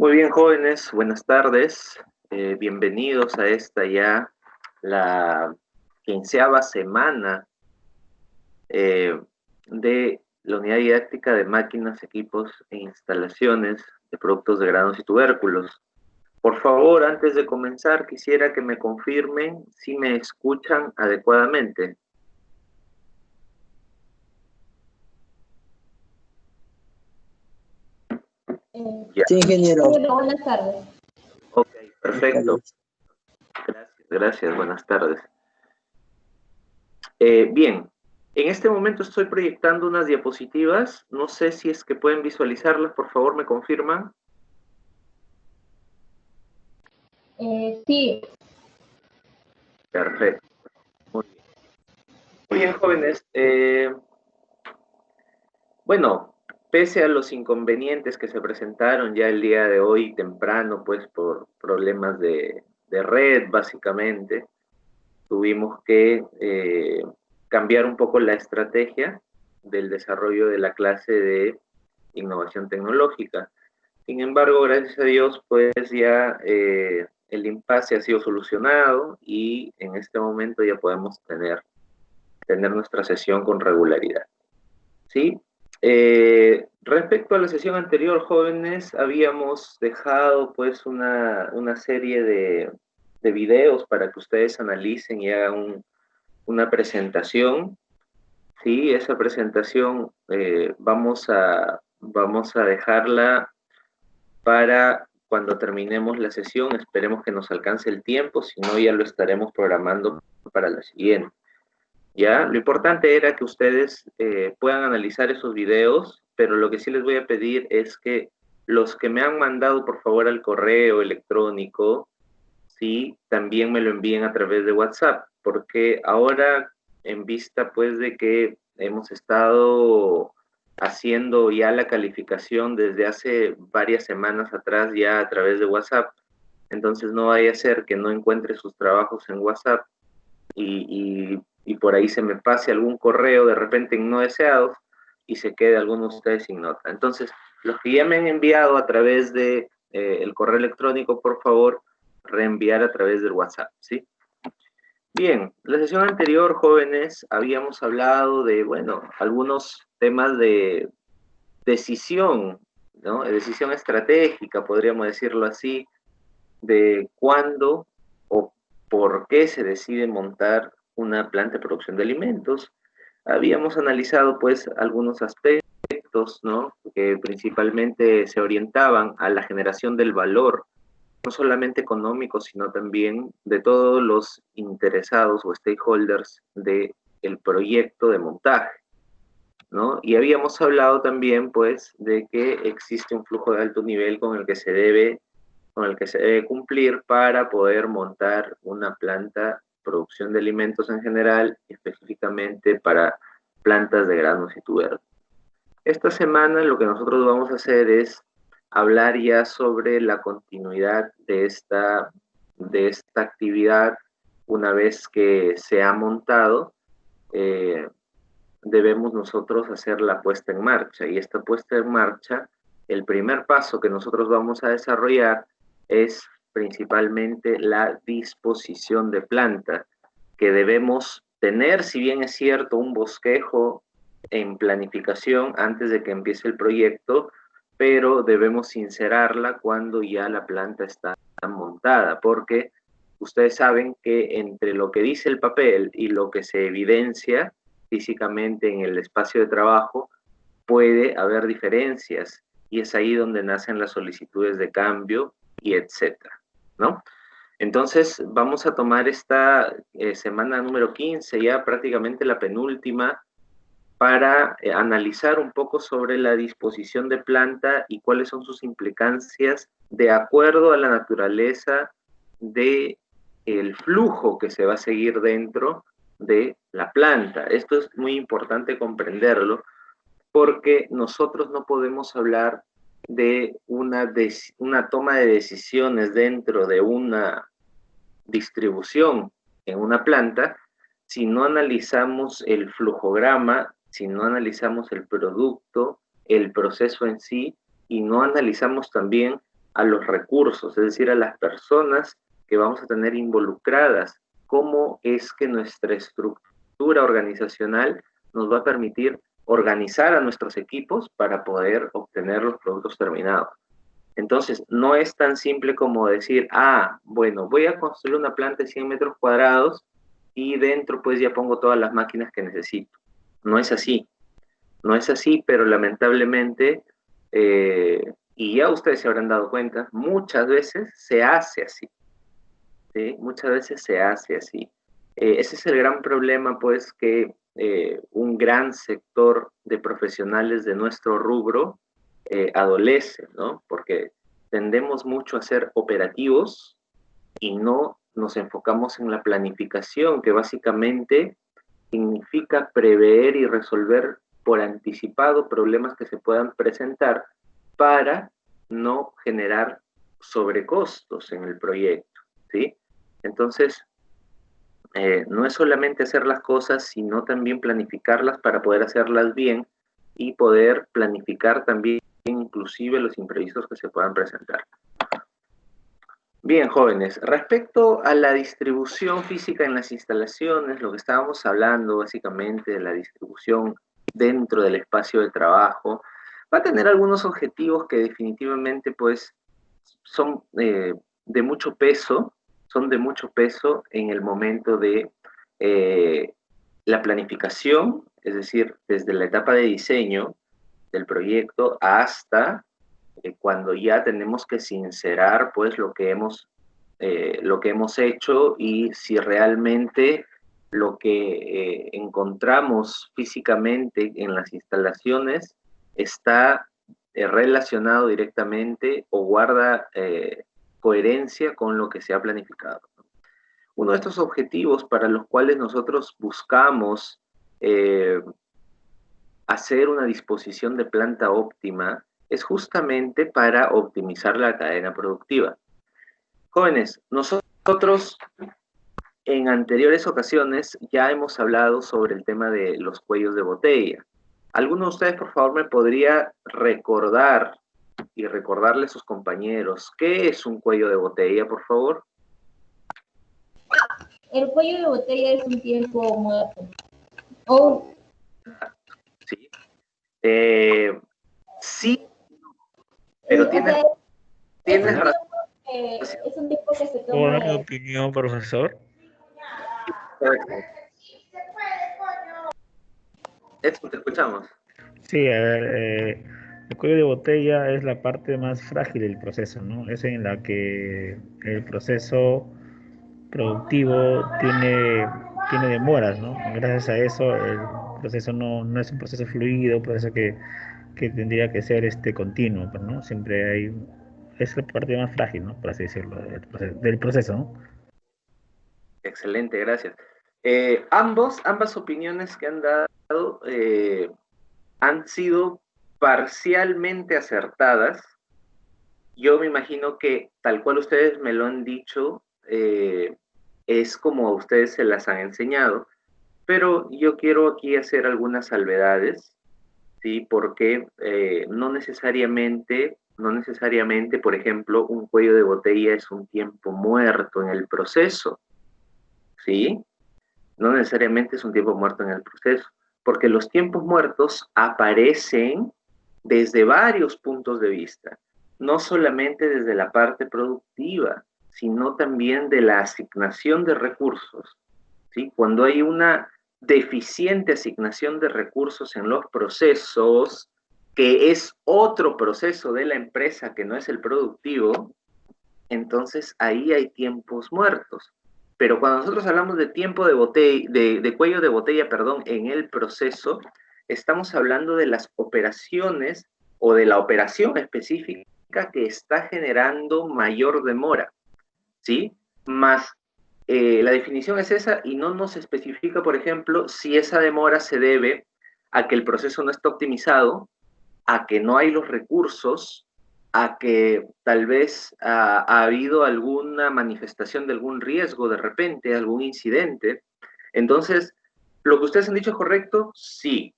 Muy bien, jóvenes, buenas tardes. Bienvenidos a esta ya, la 15ª semana de la unidad didáctica de máquinas, equipos e instalaciones de productos de granos y tubérculos. Por favor, antes de comenzar, quisiera que me confirmen si me escuchan adecuadamente. Ya. Sí, ingeniero. Buenas tardes. Ok, perfecto. Gracias, buenas tardes. Bien, en este momento estoy proyectando unas diapositivas. No sé si es que pueden visualizarlas, por favor, ¿me confirman? Sí. Perfecto. Muy bien. Muy bien, jóvenes. Bueno, pese a los inconvenientes que se presentaron ya el día de hoy temprano, pues por problemas de red, básicamente, tuvimos que cambiar un poco la estrategia del desarrollo de la clase de innovación tecnológica. Sin embargo, gracias a Dios, pues ya el impasse ha sido solucionado y en este momento ya podemos tener nuestra sesión con regularidad. ¿Sí? Respecto a la sesión anterior, jóvenes, habíamos dejado pues una serie de videos para que ustedes analicen y hagan una presentación. Sí, esa presentación vamos a dejarla para cuando terminemos la sesión. Esperemos que nos alcance el tiempo, si no ya lo estaremos programando para la siguiente. ¿Ya? Lo importante era que ustedes puedan analizar esos videos, pero lo que sí les voy a pedir es que los que me han mandado, por favor, al correo electrónico, sí, también me lo envíen a través de WhatsApp, porque ahora, en vista, pues, de que hemos estado haciendo ya la calificación desde hace varias semanas atrás ya a través de WhatsApp, entonces no vaya a ser que no encuentre sus trabajos en WhatsApp y por ahí se me pase algún correo de repente en no deseados y se quede alguno de ustedes sin nota. Entonces, los que ya me han enviado a través de el correo electrónico, por favor, reenviar a través del WhatsApp, ¿sí? Bien, la sesión anterior, jóvenes, habíamos hablado de, bueno, algunos temas de decisión, ¿no? De decisión estratégica, podríamos decirlo así, de cuándo o por qué se decide montar una planta de producción de alimentos. Habíamos analizado pues algunos aspectos, ¿no? Que principalmente se orientaban a la generación del valor, no solamente económico, sino también de todos los interesados o stakeholders del proyecto de montaje, ¿no? Y habíamos hablado también pues de que existe un flujo de alto nivel con el que se debe cumplir para poder montar una planta de producción de alimentos en general, específicamente para plantas de granos y tubérculos. Esta semana lo que nosotros vamos a hacer es hablar ya sobre la continuidad de esta actividad. Una vez que se ha montado, debemos nosotros hacer la puesta en marcha. Y esta puesta en marcha, el primer paso que nosotros vamos a desarrollar es principalmente la disposición de planta, que debemos tener, si bien es cierto, un bosquejo en planificación antes de que empiece el proyecto, pero debemos sincerarla cuando ya la planta está montada, porque ustedes saben que entre lo que dice el papel y lo que se evidencia físicamente en el espacio de trabajo, puede haber diferencias, y es ahí donde nacen las solicitudes de cambio y etcétera, ¿no? Entonces, vamos a tomar esta semana número 15, ya prácticamente la penúltima, para analizar un poco sobre la disposición de planta y cuáles son sus implicancias de acuerdo a la naturaleza de el flujo que se va a seguir dentro de la planta. Esto es muy importante comprenderlo, porque nosotros no podemos hablar de una toma de decisiones dentro de una distribución en una planta si no analizamos el flujograma, si no analizamos el producto, el proceso en sí, y no analizamos también a los recursos, es decir, a las personas que vamos a tener involucradas, cómo es que nuestra estructura organizacional nos va a permitir organizar a nuestros equipos para poder obtener los productos terminados. Entonces, no es tan simple como decir, bueno, voy a construir una planta de 100 metros cuadrados y dentro pues ya pongo todas las máquinas que necesito. No es así. No es así, pero lamentablemente, y ya ustedes se habrán dado cuenta, muchas veces se hace así. ¿Sí? Muchas veces se hace así. Ese es el gran problema, pues, que un gran sector de profesionales de nuestro rubro adolece, ¿no? Porque tendemos mucho a ser operativos y no nos enfocamos en la planificación, que básicamente significa prever y resolver por anticipado problemas que se puedan presentar para no generar sobrecostos en el proyecto, ¿sí? Entonces, no es solamente hacer las cosas, sino también planificarlas para poder hacerlas bien y poder planificar también inclusive los imprevistos que se puedan presentar. Bien, jóvenes, respecto a la distribución física en las instalaciones, lo que estábamos hablando básicamente de la distribución dentro del espacio de trabajo, va a tener algunos objetivos que definitivamente pues son de mucho peso, en el momento de la planificación, es decir, desde la etapa de diseño del proyecto hasta cuando ya tenemos que sincerar pues lo que hemos hecho y si realmente lo que encontramos físicamente en las instalaciones está relacionado directamente o guarda coherencia con lo que se ha planificado. Uno de estos objetivos para los cuales nosotros buscamos hacer una disposición de planta óptima es justamente para optimizar la cadena productiva. Jóvenes, nosotros en anteriores ocasiones ya hemos hablado sobre el tema de los cuellos de botella. ¿Alguno de ustedes, por favor, me podría recordar y recordarle a sus compañeros qué es un cuello de botella, por favor? El cuello de botella es un tiempo muerto. Oh. Sí. Sí, pero tienes razón. Es un tiempo que se ¿Puedo toma. dar mi opinión, profesor? Edson, te escuchamos. Sí, a ver, el cuello de botella es la parte más frágil del proceso, ¿no? Es en la que el proceso productivo tiene demoras, ¿no? Gracias a eso el proceso no es un proceso fluido, un proceso que tendría que ser continuo, pues, ¿no? Siempre es la parte más frágil, ¿no? Por así decirlo, del proceso, ¿no? Excelente, gracias. Ambas opiniones que han dado han sido parcialmente acertadas. Yo me imagino que tal cual ustedes me lo han dicho, es como a ustedes se las han enseñado, pero yo quiero aquí hacer algunas salvedades, ¿sí? Porque no necesariamente, por ejemplo, un cuello de botella es un tiempo muerto en el proceso, ¿sí? No necesariamente es un tiempo muerto en el proceso, porque los tiempos muertos aparecen desde varios puntos de vista, no solamente desde la parte productiva, sino también de la asignación de recursos, ¿sí? Cuando hay una deficiente asignación de recursos en los procesos, que es otro proceso de la empresa que no es el productivo, entonces ahí hay tiempos muertos. Pero cuando nosotros hablamos de tiempo de botella, de cuello de botella, perdón, en el proceso, estamos hablando de las operaciones o de la operación específica que está generando mayor demora, ¿sí? Más la definición es esa y no nos especifica, por ejemplo, si esa demora se debe a que el proceso no está optimizado, a que no hay los recursos, a que tal vez ha habido alguna manifestación de algún riesgo de repente, algún incidente. Entonces, lo que ustedes han dicho es correcto, sí.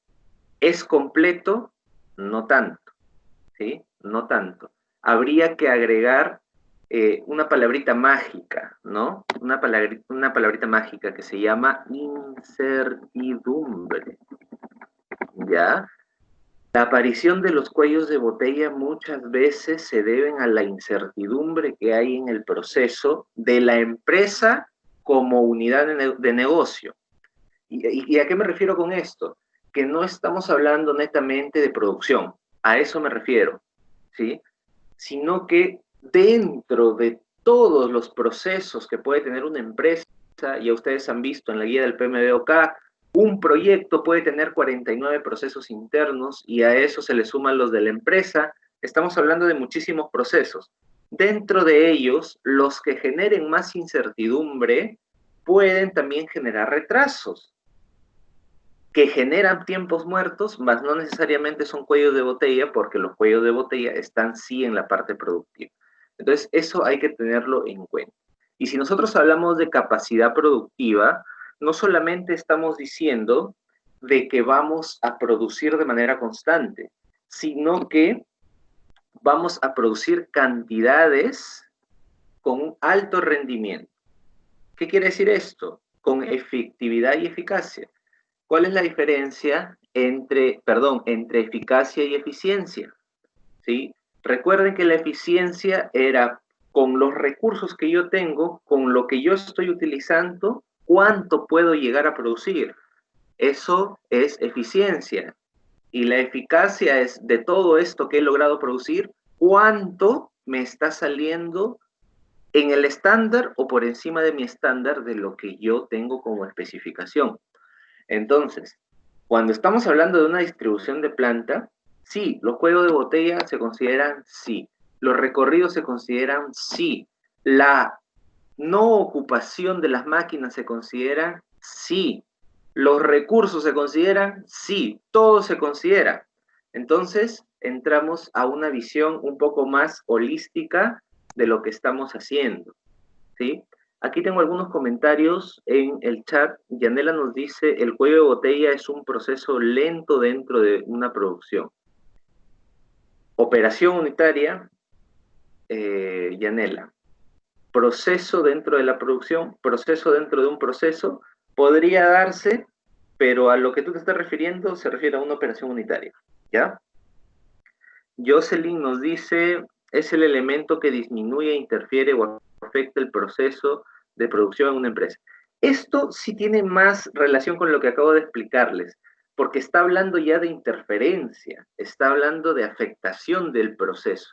¿Es completo? No tanto, ¿sí? No tanto. habría que agregar una palabrita mágica, ¿no? Una palabrita mágica que se llama incertidumbre, ¿ya? La aparición de los cuellos de botella muchas veces se deben a la incertidumbre que hay en el proceso de la empresa como unidad de negocio. ¿Y a qué me refiero con esto? Que no estamos hablando netamente de producción, a eso me refiero, ¿sí? Sino que dentro de todos los procesos que puede tener una empresa, ya ustedes han visto en la guía del PMBOK, un proyecto puede tener 49 procesos internos y a eso se le suman los de la empresa. Estamos hablando de muchísimos procesos. Dentro de ellos, los que generen más incertidumbre pueden también generar retrasos, que generan tiempos muertos, mas no necesariamente son cuellos de botella, porque los cuellos de botella están sí en la parte productiva. Entonces, eso hay que tenerlo en cuenta. Y si nosotros hablamos de capacidad productiva, no solamente estamos diciendo de que vamos a producir de manera constante, sino que vamos a producir cantidades con un alto rendimiento. ¿Qué quiere decir esto? Con efectividad y eficacia. ¿Cuál es la diferencia entre eficacia y eficiencia? ¿Sí? Recuerden que la eficiencia era con los recursos que yo tengo, con lo que yo estoy utilizando, ¿cuánto puedo llegar a producir? Eso es eficiencia. Y la eficacia es de todo esto que he logrado producir, ¿cuánto me está saliendo en el estándar o por encima de mi estándar de lo que yo tengo como especificación? Entonces, cuando estamos hablando de una distribución de planta, sí, los cuellos de botella se consideran sí, los recorridos se consideran sí, la no ocupación de las máquinas se considera sí, los recursos se consideran sí, todo se considera. Entonces, entramos a una visión un poco más holística de lo que estamos haciendo, ¿sí? Aquí tengo algunos comentarios en el chat. Yanela nos dice, el cuello de botella es un proceso lento dentro de una producción. Operación unitaria, Yanela. Proceso dentro de la producción, proceso dentro de un proceso, podría darse, pero a lo que tú te estás refiriendo se refiere a una operación unitaria, ¿ya? Jocelyn nos dice, es el elemento que disminuye, interfiere o afecta el proceso de producción en una empresa. Esto sí tiene más relación con lo que acabo de explicarles, porque está hablando ya de interferencia, está hablando de afectación del proceso,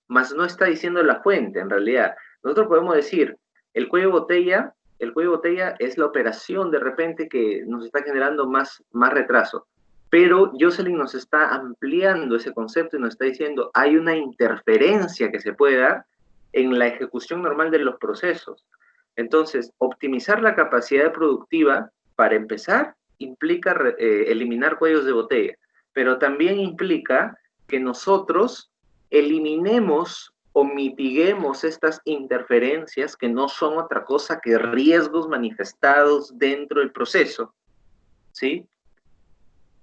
más no está diciendo la fuente en realidad. Nosotros podemos decir, el cuello de botella es la operación de repente que nos está generando más retraso. Pero Jocelyn nos está ampliando ese concepto y nos está diciendo, hay una interferencia que se puede dar en la ejecución normal de los procesos. Entonces, optimizar la capacidad productiva, para empezar, implica eliminar cuellos de botella, pero también implica que nosotros eliminemos o mitiguemos estas interferencias que no son otra cosa que riesgos manifestados dentro del proceso, ¿sí?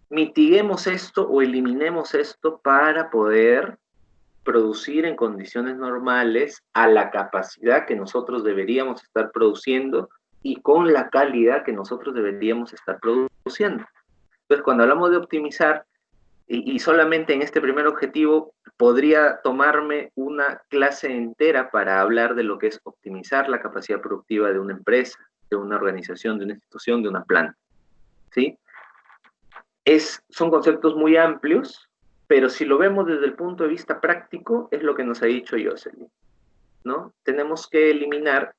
Mitiguemos esto o eliminemos esto para poder producir en condiciones normales a la capacidad que nosotros deberíamos estar produciendo y con la calidad que nosotros deberíamos estar produciendo. Entonces, cuando hablamos de optimizar, y solamente en este primer objetivo, podría tomarme una clase entera para hablar de lo que es optimizar la capacidad productiva de una empresa, de una organización, de una institución, de una planta, ¿sí? Son conceptos muy amplios, pero si lo vemos desde el punto de vista práctico, es lo que nos ha dicho Jocelyn, ¿no? Tenemos que eliminar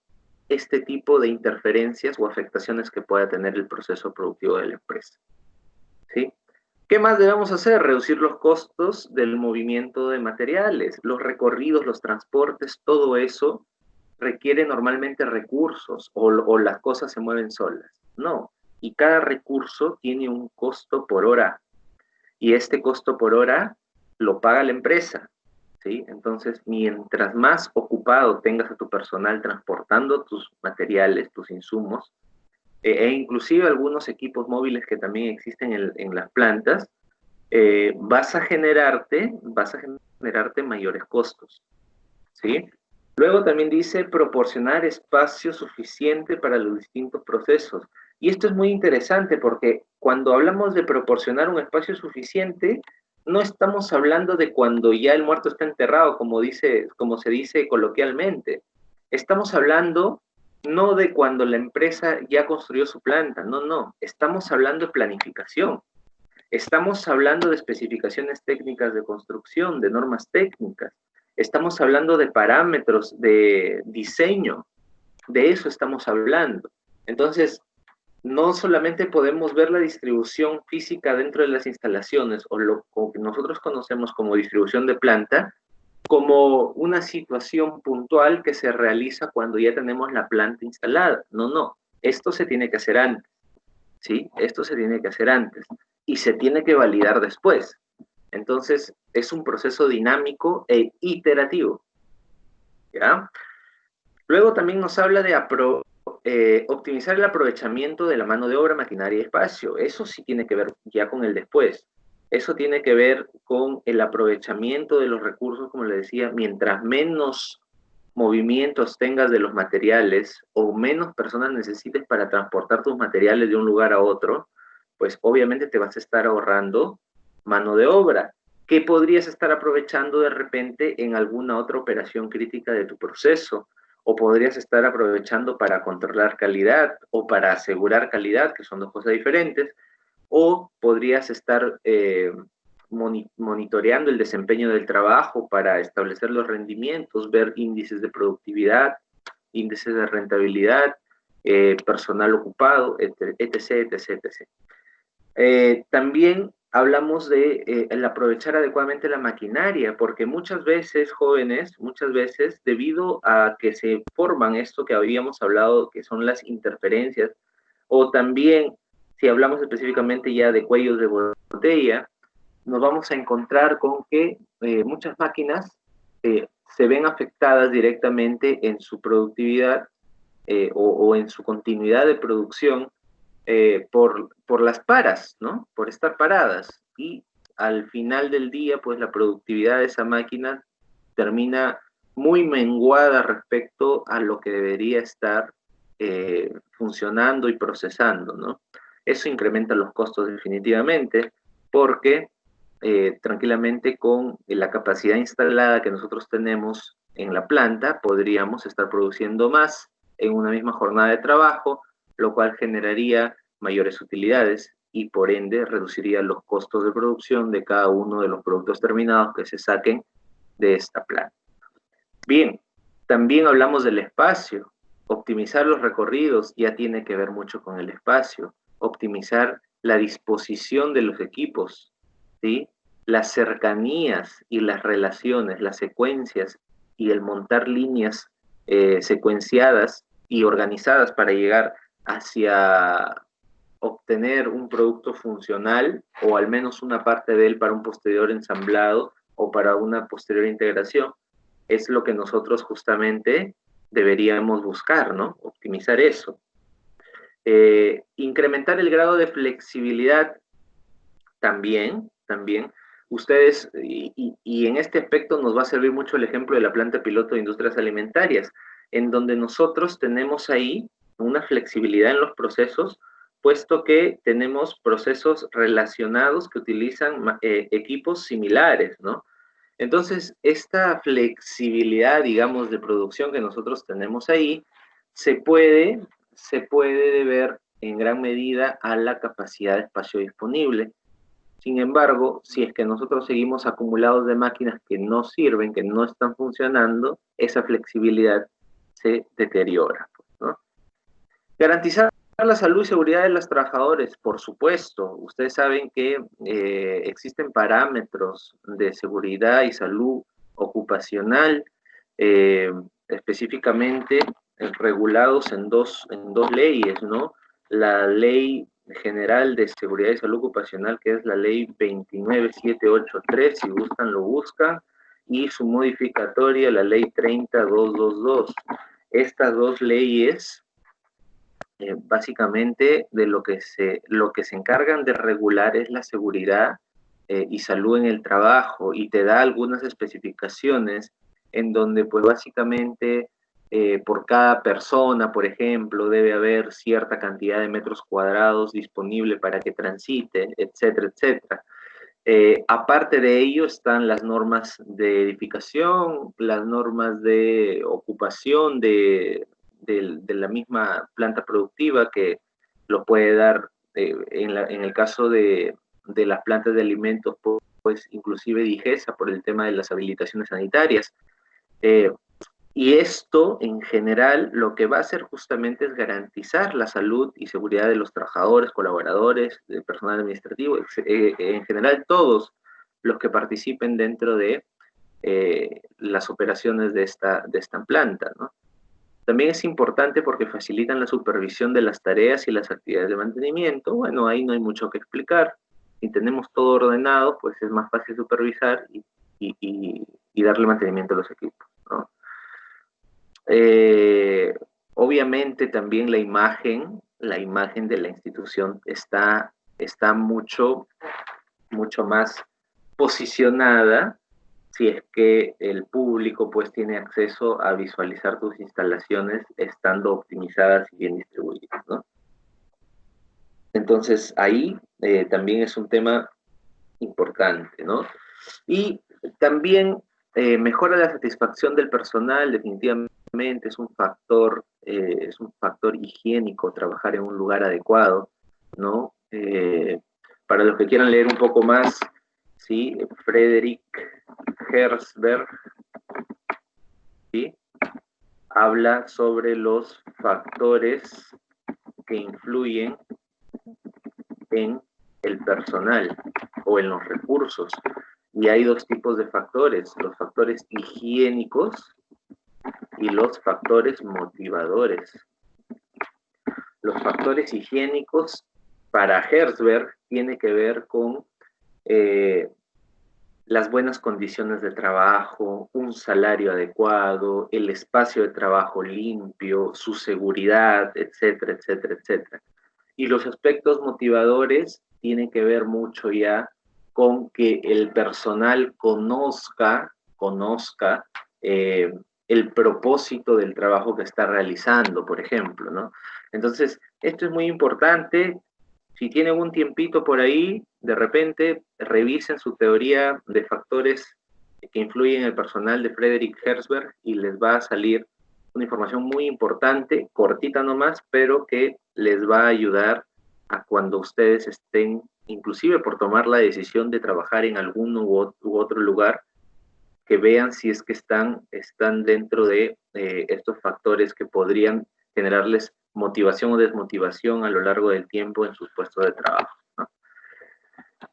este tipo de interferencias o afectaciones que pueda tener el proceso productivo de la empresa, ¿sí? ¿Qué más debemos hacer? Reducir los costos del movimiento de materiales, los recorridos, los transportes, todo eso requiere normalmente recursos o las cosas se mueven solas. No, y cada recurso tiene un costo por hora y este costo por hora lo paga la empresa, ¿sí? Entonces, mientras más ocupado tengas a tu personal transportando tus materiales, tus insumos, e inclusive algunos equipos móviles que también existen en las plantas, vas a generar generarte mayores costos, ¿sí? Luego también dice proporcionar espacio suficiente para los distintos procesos. Y esto es muy interesante porque cuando hablamos de proporcionar un espacio suficiente, no estamos hablando de cuando ya el muerto está enterrado, como se dice coloquialmente. Estamos hablando no de cuando la empresa ya construyó su planta, no. Estamos hablando de planificación. Estamos hablando de especificaciones técnicas de construcción, de normas técnicas. Estamos hablando de parámetros de diseño. De eso estamos hablando. Entonces, no solamente podemos ver la distribución física dentro de las instalaciones o lo que nosotros conocemos como distribución de planta, como una situación puntual que se realiza cuando ya tenemos la planta instalada. No. Esto se tiene que hacer antes. ¿Sí? Esto se tiene que hacer antes y se tiene que validar después. Entonces, es un proceso dinámico e iterativo. ¿Ya? Luego también nos habla de optimizar el aprovechamiento de la mano de obra, maquinaria y espacio. Eso sí tiene que ver ya con el después. Eso tiene que ver con el aprovechamiento de los recursos, como le decía, mientras menos movimientos tengas de los materiales o menos personas necesites para transportar tus materiales de un lugar a otro, pues obviamente te vas a estar ahorrando mano de obra, que podrías estar aprovechando de repente en alguna otra operación crítica de tu proceso, o podrías estar aprovechando para controlar calidad o para asegurar calidad, que son dos cosas diferentes, o podrías estar monitoreando el desempeño del trabajo para establecer los rendimientos, ver índices de productividad, índices de rentabilidad, personal ocupado, etc. También hablamos de el aprovechar adecuadamente la maquinaria, porque muchas veces, jóvenes, debido a que se forman esto que habíamos hablado, que son las interferencias, o también, si hablamos específicamente ya de cuellos de botella, nos vamos a encontrar con que muchas máquinas se ven afectadas directamente en su productividad o en su continuidad de producción por las paras, ¿no? Por estar paradas. Y al final del día, pues la productividad de esa máquina termina muy menguada respecto a lo que debería estar funcionando y procesando, ¿no? Eso incrementa los costos definitivamente, porque tranquilamente con la capacidad instalada que nosotros tenemos en la planta, podríamos estar produciendo más en una misma jornada de trabajo, lo cual generaría mayores utilidades y por ende reduciría los costos de producción de cada uno de los productos terminados que se saquen de esta planta. Bien, también hablamos del espacio. Optimizar los recorridos ya tiene que ver mucho con el espacio. Optimizar la disposición de los equipos, ¿sí? Las cercanías y las relaciones, las secuencias y el montar líneas secuenciadas y organizadas para llegar hacia obtener un producto funcional o al menos una parte de él para un posterior ensamblado o para una posterior integración, es lo que nosotros justamente deberíamos buscar, ¿no? Optimizar eso. Incrementar el grado de flexibilidad también. Ustedes, y en este aspecto nos va a servir mucho el ejemplo de la planta piloto de industrias alimentarias, en donde nosotros tenemos ahí una flexibilidad en los procesos, puesto que tenemos procesos relacionados que utilizan equipos similares, ¿no? Entonces, esta flexibilidad, digamos, de producción que nosotros tenemos ahí, se puede deber en gran medida a la capacidad de espacio disponible. Sin embargo, si es que nosotros seguimos acumulados de máquinas que no sirven, que no están funcionando, esa flexibilidad se deteriora, ¿no? Garantizar la salud y seguridad de los trabajadores, por supuesto. Ustedes saben que existen parámetros de seguridad y salud ocupacional específicamente regulados en dos leyes, ¿no? La Ley General de Seguridad y Salud Ocupacional, que es la Ley 29783, si gustan lo buscan, y su modificatoria, la Ley 30222. Estas dos leyes básicamente de lo que se encargan de regular es la seguridad y salud en el trabajo, y te da algunas especificaciones en donde pues básicamente por cada persona, por ejemplo, debe haber cierta cantidad de metros cuadrados disponible para que transite, etcétera, etcétera. Aparte de ello están las normas de edificación, las normas de ocupación de la misma planta productiva que lo puede dar en el caso de las plantas de alimentos, pues inclusive DIGESA por el tema de las habilitaciones sanitarias. Y esto, en general, lo que va a hacer justamente es garantizar la salud y seguridad de los trabajadores, colaboradores, del personal administrativo, en general todos los que participen dentro de las operaciones de esta planta, ¿no? También es importante porque facilitan la supervisión de las tareas y las actividades de mantenimiento. Bueno, ahí no hay mucho que explicar. Si tenemos todo ordenado, pues es más fácil supervisar y darle mantenimiento a los equipos, ¿no? Obviamente también la imagen de la institución está mucho más posicionada si es que el público pues tiene acceso a visualizar tus instalaciones estando optimizadas y bien distribuidas, ¿no? Entonces ahí también es un tema importante, ¿no? Y también mejora la satisfacción del personal, definitivamente es un factor higiénico trabajar en un lugar adecuado, ¿no? Para los que quieran leer un poco más, ¿sí? Frederick Herzberg, ¿sí? Habla sobre los factores que influyen en el personal o en los recursos. Y hay dos tipos de factores, los factores higiénicos y los factores motivadores. Los factores higiénicos para Herzberg tiene que ver con las buenas condiciones de trabajo, un salario adecuado, el espacio de trabajo limpio, su seguridad, etcétera, etcétera, etcétera. Y los aspectos motivadores tienen que ver mucho ya con que el personal conozca el propósito del trabajo que está realizando, por ejemplo, ¿no? Entonces, esto es muy importante. Si tienen un tiempito por ahí, de repente revisen su teoría de factores que influyen en el personal de Frederick Herzberg y les va a salir una información muy importante, cortita nomás, pero que les va a ayudar a cuando ustedes estén, inclusive por tomar la decisión de trabajar en algún u otro lugar, que vean si es que están dentro de estos factores que podrían generarles motivación o desmotivación a lo largo del tiempo en sus puestos de trabajo, ¿no?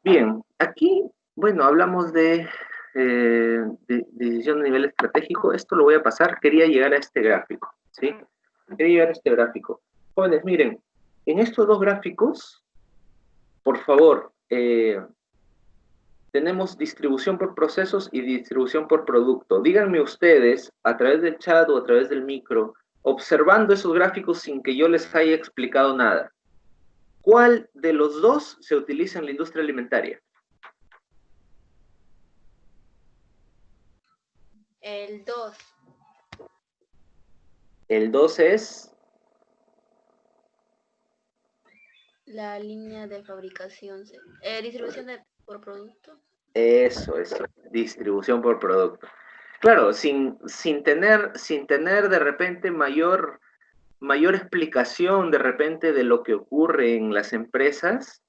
Bien, aquí, bueno, hablamos de decisión a nivel estratégico. Esto lo voy a pasar. Quería llegar a este gráfico, ¿sí? Quería llegar a este gráfico. Jóvenes, miren, en estos dos gráficos, por favor, tenemos distribución por procesos y distribución por producto. Díganme ustedes, a través del chat o a través del micro, observando esos gráficos sin que yo les haya explicado nada, ¿cuál de los dos se utiliza en la industria alimentaria? El 2. El 2 es... La línea de fabricación. Distribución por producto. Eso, distribución por producto. Claro, sin tener de repente mayor explicación de repente de lo que ocurre en las empresas,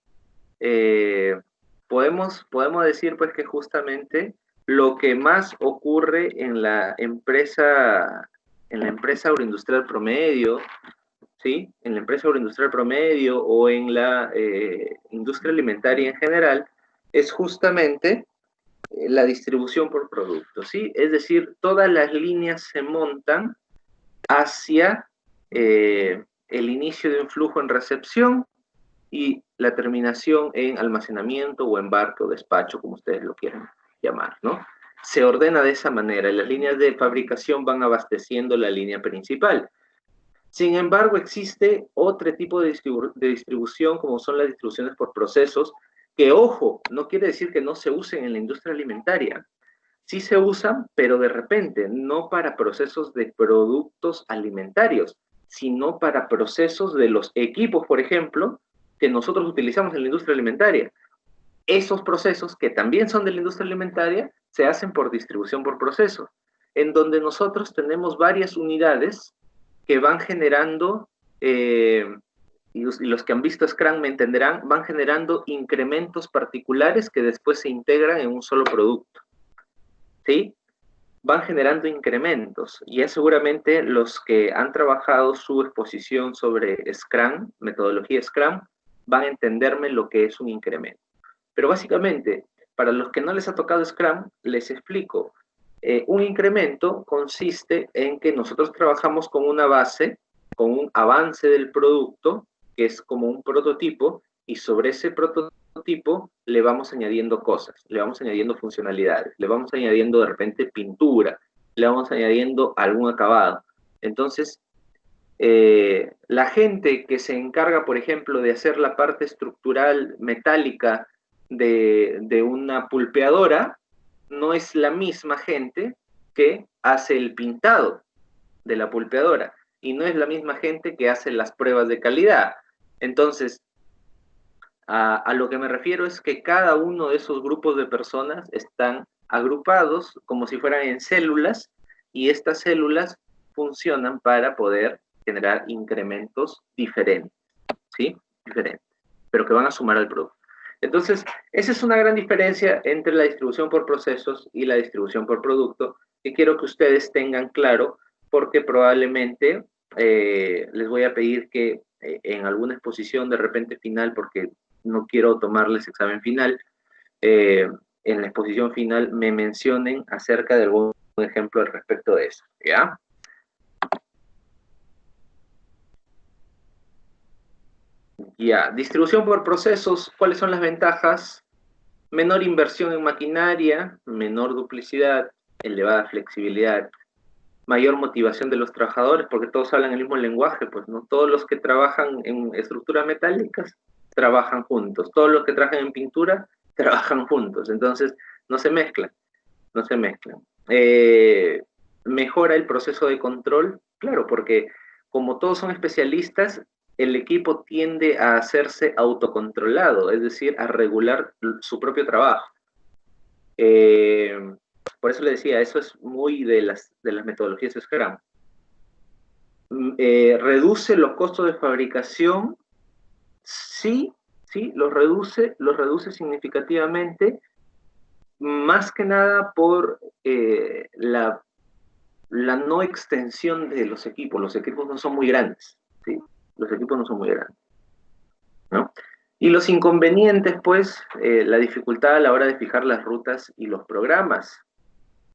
podemos decir pues que justamente lo que más ocurre en la empresa agroindustrial promedio, ¿sí? En la empresa agroindustrial promedio o en la industria alimentaria en general, es justamente la distribución por producto, ¿sí? Es decir, todas las líneas se montan hacia el inicio de un flujo en recepción y la terminación en almacenamiento o embarque o despacho, como ustedes lo quieran llamar, ¿no? Se ordena de esa manera y las líneas de fabricación van abasteciendo la línea principal. Sin embargo, existe otro tipo de distribución, como son las distribuciones por procesos, que ojo, no quiere decir que no se usen en la industria alimentaria. Sí se usan, pero de repente, no para procesos de productos alimentarios, sino para procesos de los equipos, por ejemplo, que nosotros utilizamos en la industria alimentaria. Esos procesos, que también son de la industria alimentaria, se hacen por distribución por proceso, en donde nosotros tenemos varias unidades que van generando, y los que han visto Scrum me entenderán, van generando incrementos particulares que después se integran en un solo producto. ¿Sí? Van generando incrementos. Y es seguramente los que han trabajado su exposición sobre Scrum, metodología Scrum, van a entenderme lo que es un incremento. Pero básicamente, para los que no les ha tocado Scrum, les explico. Un incremento consiste en que nosotros trabajamos con una base, con un avance del producto, que es como un prototipo, y sobre ese prototipo le vamos añadiendo cosas, le vamos añadiendo funcionalidades, le vamos añadiendo de repente pintura, le vamos añadiendo algún acabado. Entonces, la gente que se encarga, por ejemplo, de hacer la parte estructural metálica de una pulpeadora, no es la misma gente que hace el pintado de la pulpeadora, y no es la misma gente que hace las pruebas de calidad. Entonces, a lo que me refiero es que cada uno de esos grupos de personas están agrupados como si fueran en células, y estas células funcionan para poder generar incrementos diferentes, ¿sí? Diferentes, pero que van a sumar al producto. Entonces, esa es una gran diferencia entre la distribución por procesos y la distribución por producto, que quiero que ustedes tengan claro, porque probablemente les voy a pedir que en alguna exposición de repente final, porque no quiero tomarles examen final, en la exposición final me mencionen acerca de algún ejemplo al respecto de eso, ¿ya? Ya, distribución por procesos, ¿cuáles son las ventajas? Menor inversión en maquinaria, menor duplicidad, elevada flexibilidad, mayor motivación de los trabajadores, porque todos hablan el mismo lenguaje, pues, ¿no? Todos los que trabajan en estructuras metálicas trabajan juntos, todos los que trabajan en pintura trabajan juntos, entonces no se mezclan, no se mezclan. Mejora el proceso de control, claro, porque como todos son especialistas, el equipo tiende a hacerse autocontrolado, es decir, a regular su propio trabajo. Por eso le decía, eso es muy de las metodologías Scrum. ¿Reduce los costos de fabricación? Sí, sí, los reduce significativamente, más que nada por la no extensión de los equipos. Los equipos no son muy grandes, ¿sí? Los equipos no son muy grandes, ¿no? Y los inconvenientes, pues, la dificultad a la hora de fijar las rutas y los programas,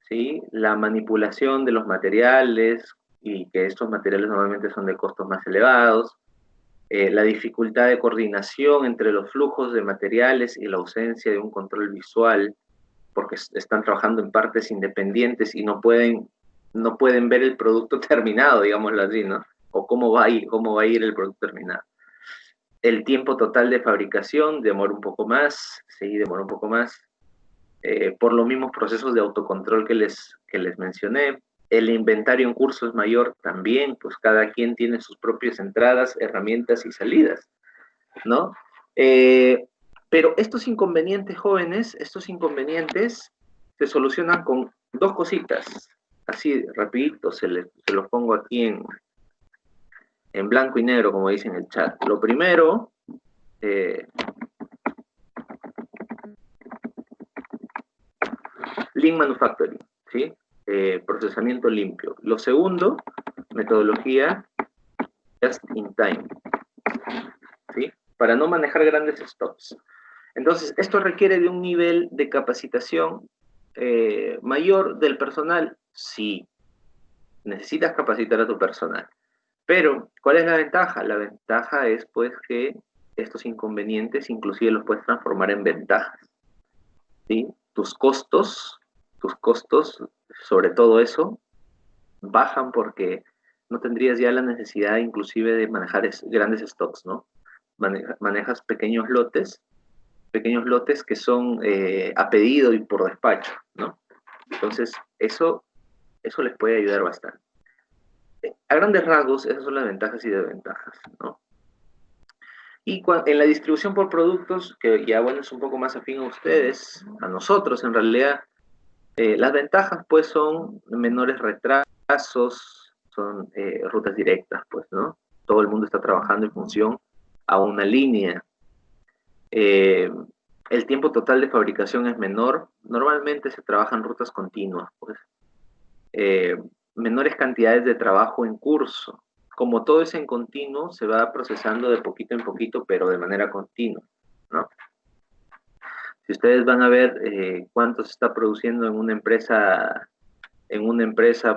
¿sí? La manipulación de los materiales, y que estos materiales normalmente son de costos más elevados, la dificultad de coordinación entre los flujos de materiales y la ausencia de un control visual, porque están trabajando en partes independientes y no pueden ver el producto terminado, digámoslo así, ¿no? O cómo va a ir el producto terminado. El tiempo total de fabricación demora un poco más, sí, demora un poco más, por los mismos procesos de autocontrol que les mencioné. El inventario en curso es mayor también, pues cada quien tiene sus propias entradas, herramientas y salidas, ¿no? Pero estos inconvenientes, jóvenes, estos inconvenientes se solucionan con dos cositas, así rapidito, se los pongo aquí en blanco y negro, como dice en el chat. Lo primero, Lean Manufacturing, ¿sí? Procesamiento limpio. Lo segundo, metodología Just in Time, ¿sí? Para no manejar grandes stocks. Entonces, esto requiere de un nivel de capacitación mayor del personal. Sí, necesitas capacitar a tu personal. Pero, ¿cuál es la ventaja? La ventaja es, pues, que estos inconvenientes inclusive los puedes transformar en ventajas, ¿sí? Tus costos, sobre todo eso, bajan porque no tendrías ya la necesidad inclusive de manejar grandes stocks, ¿no? Manejas pequeños lotes pequeños lotes que son a pedido y por despacho, ¿no? Entonces, eso les puede ayudar bastante. A grandes rasgos, esas son las ventajas y desventajas, ¿no? Y en la distribución por productos, que ya bueno es un poco más afín a ustedes, a nosotros en realidad, las ventajas pues son menores retrasos, son rutas directas, pues, ¿no? Todo el mundo está trabajando en función a una línea. El tiempo total de fabricación es menor. Normalmente se trabajan rutas continuas, pues. Menores cantidades de trabajo en curso. Como todo es en continuo, se va procesando de poquito en poquito, pero de manera continua, ¿no? Si ustedes van a ver cuánto se está produciendo en una empresa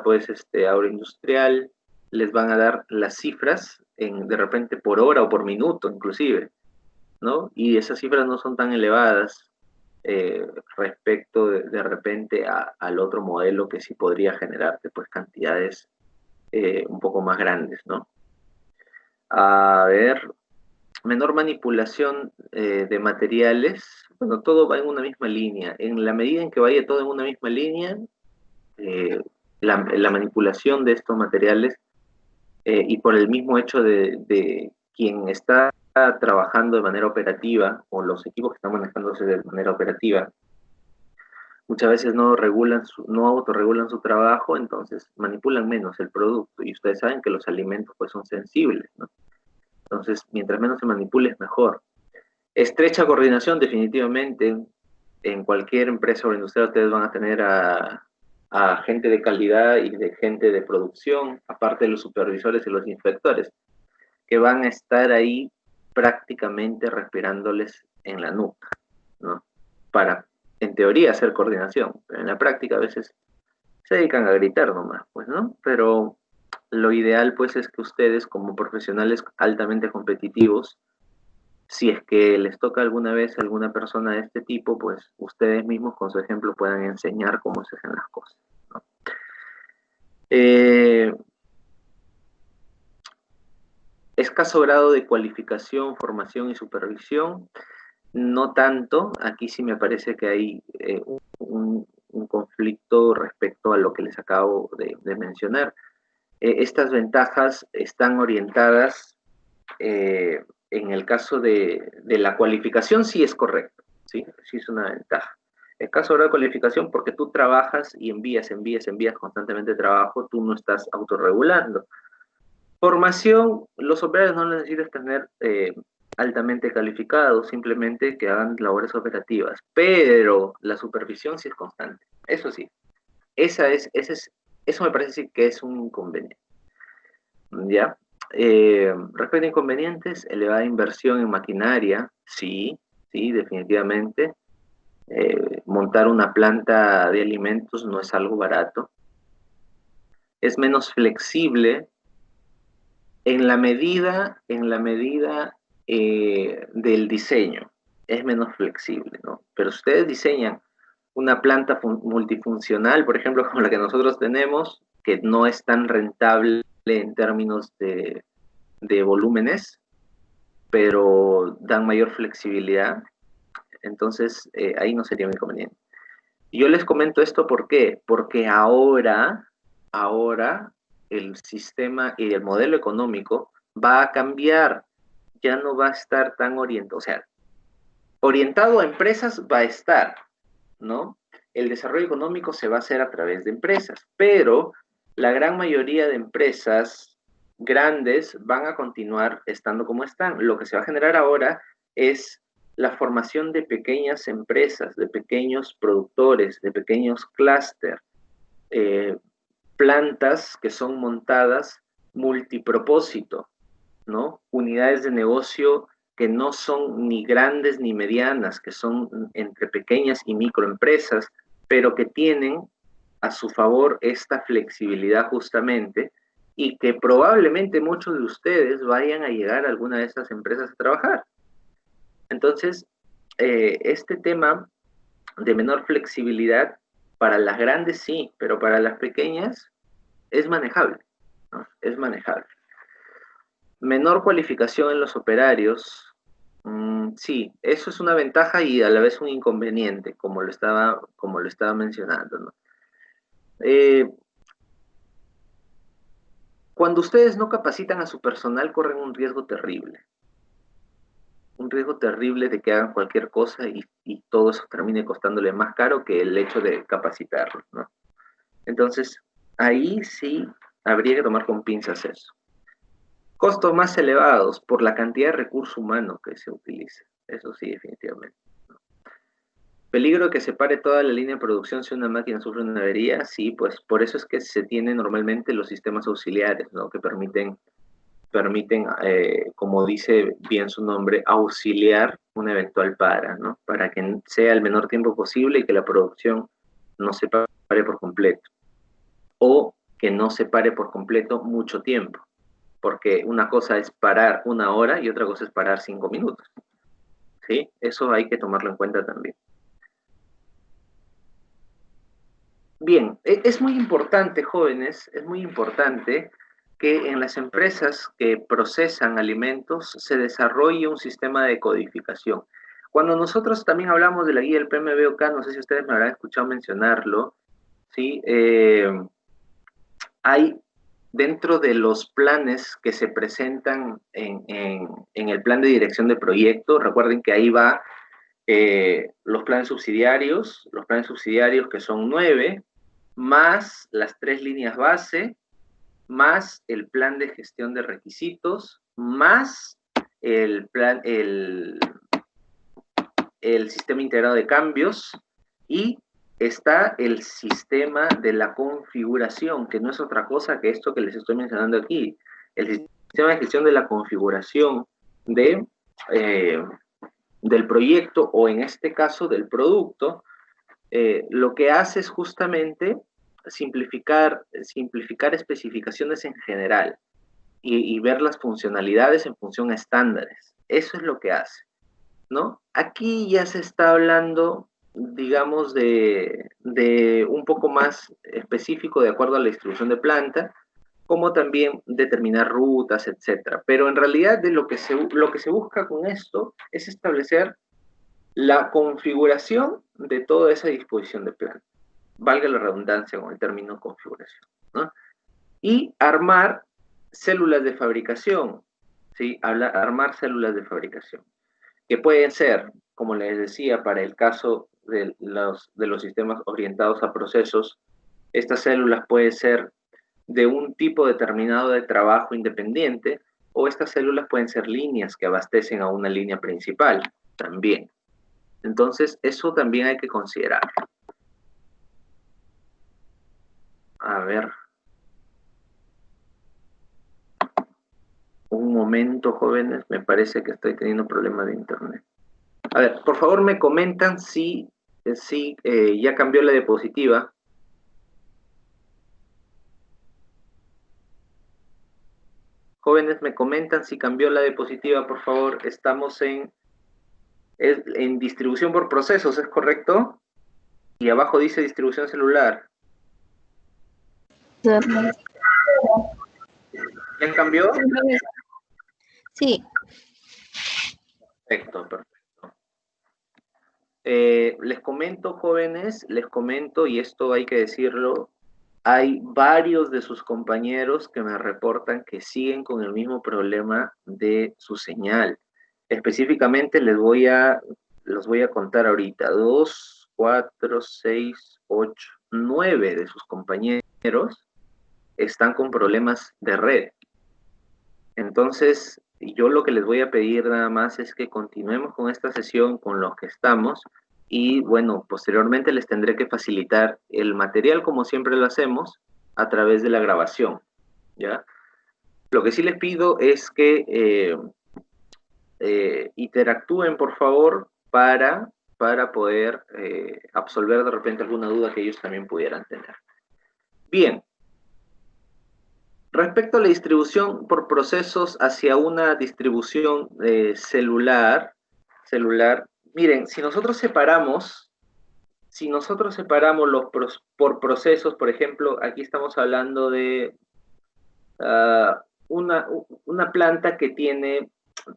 pues, agroindustrial, les van a dar las cifras de repente por hora o por minuto, inclusive, ¿no? Y esas cifras no son tan elevadas respecto de repente al otro modelo que sí podría generarte, pues, cantidades un poco más grandes, ¿no? A ver, menor manipulación de materiales. Bueno, todo va en una misma línea. En la medida en que vaya todo en una misma línea, la manipulación de estos materiales y por el mismo hecho de quien está trabajando de manera operativa o los equipos que están manejándose de manera operativa, muchas veces no autorregulan su trabajo, entonces manipulan menos el producto. Y ustedes saben que los alimentos pues son sensibles, ¿no? Entonces, mientras menos se manipule es mejor. Estrecha coordinación, definitivamente. En cualquier empresa o industria ustedes van a tener a gente de calidad y de gente de producción, aparte de los supervisores y los inspectores, que van a estar ahí prácticamente respirándoles en la nuca, ¿no? Para, en teoría, hacer coordinación, pero en la práctica a veces se dedican a gritar nomás, pues, ¿no? Pero lo ideal, pues, es que ustedes, como profesionales altamente competitivos, si es que les toca alguna vez a alguna persona de este tipo, pues ustedes mismos con su ejemplo puedan enseñar cómo se hacen las cosas, ¿no? Escaso grado de cualificación, formación y supervisión, no tanto. Aquí sí me parece que hay un conflicto respecto a lo que les acabo de mencionar. Estas ventajas están orientadas en el caso de la cualificación sí es correcto, ¿sí? Sí es una ventaja. El caso de la cualificación, porque tú trabajas y envías constantemente trabajo, tú no estás autorregulando. Formación, los operarios no necesitas tener altamente calificados, simplemente que hagan labores operativas, pero la supervisión sí es constante, eso sí. Eso me parece sí que es un inconveniente, ¿ya? Respecto a inconvenientes, elevada inversión en maquinaria, sí, definitivamente. Montar una planta de alimentos no es algo barato. Es menos flexible en la medida del diseño. Es menos flexible, ¿no? Pero si ustedes diseñan una planta multifuncional, por ejemplo, como la que nosotros tenemos, que no es tan rentable en términos de volúmenes, pero dan mayor flexibilidad, entonces ahí no sería un inconveniente. Yo les comento esto, ¿por qué? Porque ahora el sistema y el modelo económico va a cambiar, ya no va a estar tan orientado, o sea, orientado a empresas va a estar, ¿no? El desarrollo económico se va a hacer a través de empresas, pero la gran mayoría de empresas grandes van a continuar estando como están. Lo que se va a generar ahora es la formación de pequeñas empresas, de pequeños productores, de pequeños clústeres, plantas que son montadas multipropósito, ¿no? Unidades de negocio que no son ni grandes ni medianas, que son entre pequeñas y microempresas, pero que tienen a su favor esta flexibilidad justamente y que probablemente muchos de ustedes vayan a llegar a alguna de estas empresas a trabajar. Entonces, este tema de menor flexibilidad para las grandes sí, pero para las pequeñas es manejable, ¿no? Es manejable. Menor cualificación en los operarios. Sí, eso es una ventaja y a la vez un inconveniente, como lo estaba mencionando, ¿no? Eh, Cuando ustedes no capacitan a su personal, corren un riesgo terrible de que hagan cualquier cosa y todo eso termine costándole más caro que el hecho de capacitarlos, ¿no? Entonces, ahí sí habría que tomar con pinzas eso. Costos más elevados por la cantidad de recurso humano que se utiliza. Eso sí, definitivamente. Peligro de que se pare toda la línea de producción si una máquina sufre una avería. Sí, pues por eso es que se tienen normalmente los sistemas auxiliares, ¿no? Que permiten, como dice bien su nombre, auxiliar una eventual para, ¿no? Para que sea el menor tiempo posible y que la producción no se pare por completo. O que no se pare por completo mucho tiempo. Porque una cosa es parar 1 hora y otra cosa es parar 5 minutos. ¿Sí? Eso hay que tomarlo en cuenta también. Bien, es muy importante, jóvenes, es muy importante que en las empresas que procesan alimentos se desarrolle un sistema de codificación. Cuando nosotros también hablamos de la guía del PMBOK, no sé si ustedes me habrán escuchado mencionarlo, ¿sí? Hay dentro de los planes que se presentan en el plan de dirección de proyecto, recuerden que ahí va los planes subsidiarios que son 9, más las 3 líneas base, más el plan de gestión de requisitos, más el plan, el sistema integrado de cambios y está el sistema de la configuración, que no es otra cosa que esto que les estoy mencionando aquí. El sistema de gestión de la configuración eh, del proyecto o en este caso del producto, lo que hace es justamente simplificar especificaciones en general y ver las funcionalidades en función a estándares. Eso es lo que hace, ¿no? Aquí ya se está hablando, digamos, de un poco más específico de acuerdo a la distribución de planta, como también determinar rutas, etcétera. Pero en realidad de lo que se busca con esto es establecer la configuración de toda esa disposición de planta. Valga la redundancia con el término configuración, ¿no? Y armar células de fabricación, ¿sí? Armar células de fabricación, que pueden ser, como les decía, para el caso de los sistemas orientados a procesos, estas células pueden ser de un tipo determinado de trabajo independiente, o estas células pueden ser líneas que abastecen a una línea principal también. Entonces, eso también hay que considerar. A ver. Un momento, jóvenes, me parece que estoy teniendo problemas de internet. A ver, por favor me comentan si ya cambió la diapositiva. Jóvenes, me comentan si cambió la diapositiva, por favor. Estamos en distribución por procesos, ¿es correcto? Y abajo dice distribución celular. ¿Ya cambió? Sí. Perfecto, perfecto. Les comento, jóvenes, y esto hay que decirlo, hay varios de sus compañeros que me reportan que siguen con el mismo problema de su señal. Específicamente los voy a contar ahorita. 2, 4, 6, 8, 9 de sus compañeros están con problemas de red. Entonces, yo lo que les voy a pedir nada más es que continuemos con esta sesión con los que estamos y bueno, posteriormente les tendré que facilitar el material como siempre lo hacemos a través de la grabación, ¿ya? Lo que sí les pido es que interactúen, por favor, para poder absolver de repente alguna duda que ellos también pudieran tener. Bien. Respecto a la distribución por procesos hacia una distribución celular, miren, si nosotros separamos por procesos, por ejemplo, aquí estamos hablando de una planta que tiene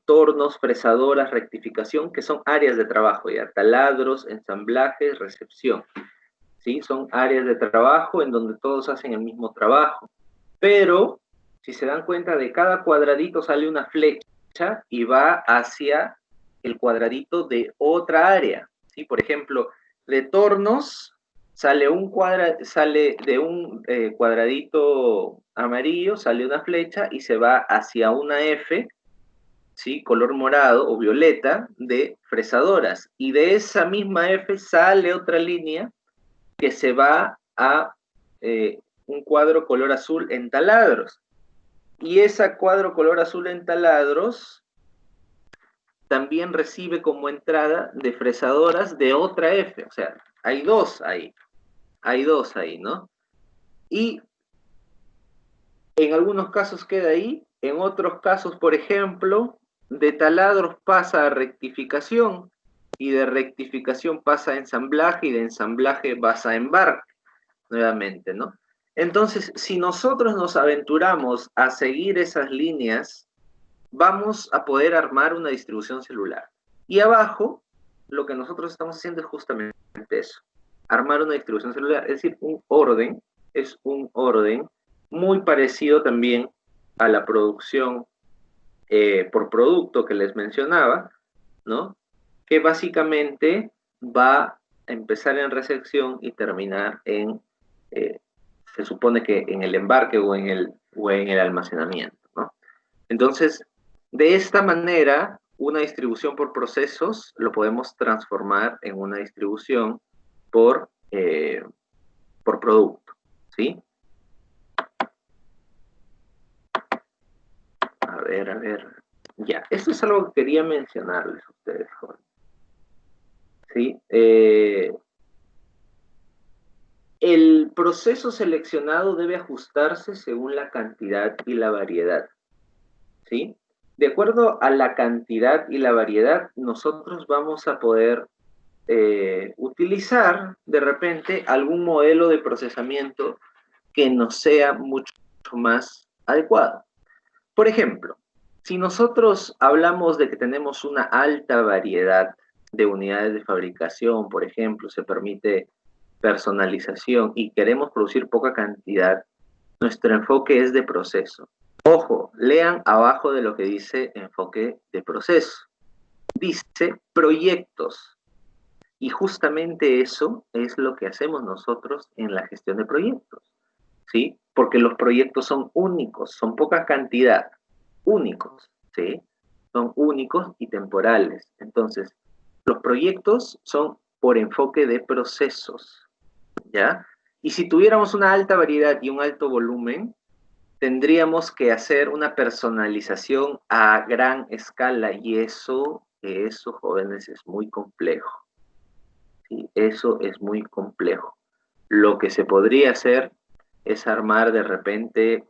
tornos, fresadoras, rectificación, que son áreas de trabajo, ya, taladros, ensamblajes, recepción, ¿sí? Son áreas de trabajo en donde todos hacen el mismo trabajo, pero si se dan cuenta, de cada cuadradito sale una flecha y va hacia el cuadradito de otra área, ¿sí? Por ejemplo, de tornos sale de un cuadradito amarillo, sale una flecha y se va hacia una F, ¿sí? Color morado o violeta, de fresadoras. Y de esa misma F sale otra línea que se va a un cuadro color azul en taladros. Y ese cuadro color azul en taladros también recibe como entrada de fresadoras de otra F. O sea, hay dos ahí, ¿no? Y en algunos casos queda ahí, en otros casos, por ejemplo, de taladros pasa a rectificación, y de rectificación pasa a ensamblaje, y de ensamblaje pasa a embarque, nuevamente, ¿no? Entonces, si nosotros nos aventuramos a seguir esas líneas, vamos a poder armar una distribución celular. Y abajo, lo que nosotros estamos haciendo es justamente eso, armar una distribución celular, es decir, es un orden muy parecido también a la producción por producto que les mencionaba, ¿no? Que básicamente va a empezar en recepción y terminar en, se supone que en el embarque o en el almacenamiento, ¿no? Entonces, de esta manera, una distribución por procesos lo podemos transformar en una distribución por producto, ¿sí? A ver. Ya, esto es algo que quería mencionarles a ustedes, jóvenes. ¿Sí? El proceso seleccionado debe ajustarse según la cantidad y la variedad, ¿sí? De acuerdo a la cantidad y la variedad, nosotros vamos a poder utilizar de repente algún modelo de procesamiento que nos sea mucho más adecuado. Por ejemplo, si nosotros hablamos de que tenemos una alta variedad de unidades de fabricación, por ejemplo, se permite personalización y queremos producir poca cantidad, nuestro enfoque es de proceso. Ojo, lean abajo de lo que dice enfoque de proceso. Dice proyectos. Y justamente eso es lo que hacemos nosotros en la gestión de proyectos, ¿sí? Porque los proyectos son únicos, son poca cantidad, únicos, ¿sí? Son únicos y temporales. Entonces, los proyectos son por enfoque de procesos, ¿ya? Y si tuviéramos una alta variedad y un alto volumen, tendríamos que hacer una personalización a gran escala, y eso, jóvenes, es muy complejo. ¿Sí? Eso es muy complejo. Lo que se podría hacer es armar de repente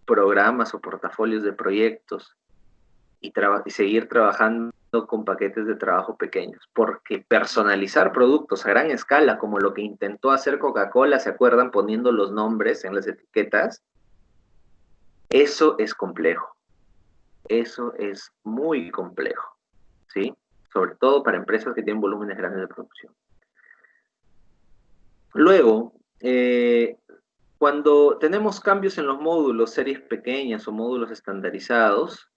programas o portafolios de proyectos y seguir trabajando con paquetes de trabajo pequeños, porque personalizar productos a gran escala, como lo que intentó hacer Coca-Cola, ¿se acuerdan? Poniendo los nombres en las etiquetas, eso es complejo. Eso es muy complejo, ¿sí? Sobre todo para empresas que tienen volúmenes grandes de producción. Luego, cuando tenemos cambios en los módulos, series pequeñas o módulos estandarizados,